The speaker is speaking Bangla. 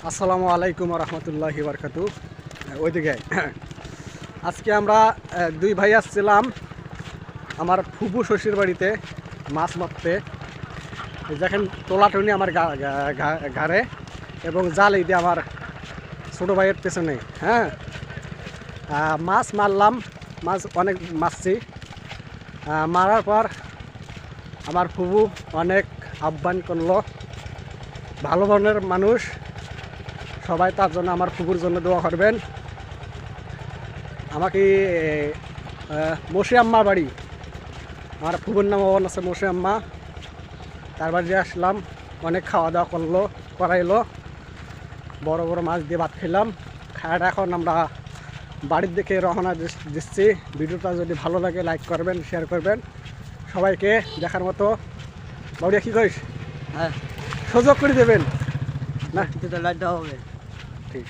আসসালামু আলাইকুম রহমতুল্লাহি বারকাতু। ওইদিকে আজকে আমরা দুই ভাই আসছিলাম আমার ফুবু শ্বশুর বাড়িতে মাছ মারতে। দেখেন তোলাটুনি আমার ঘাড়ে এবং জাল এই দিয়ে আমার ছোটো ভাইয়ের পেছনে। হ্যাঁ, মাছ মারলাম, মাছ অনেক মারছি। মারার পর আমার ফুবু অনেক আহ্বান করলো। ভালো ধরনের মানুষ সবাই, তার জন্য আমার ফুপুর জন্য দোয়া করবেন। আমাকে মশি আম্মার বাড়ি, আমার ফুপুর নাম আছে মশি আম্মা, তার বাড়ি আসলাম। অনেক খাওয়া দাওয়া করাইলো, বড় বড় মাছ দিয়ে ভাত খেলাম। খাওয়াটা এখন আমরা বাড়ির দিকে রওনা দিচ্ছি। ভিডিওটা যদি ভালো লাগে লাইক করবেন, শেয়ার করবেন, সবাইকে দেখার মতো। বাড়িয়া কী করিস? হ্যাঁ, সুযোগ করে দেবেন না, লাইট দেওয়া হবে। ঠিক।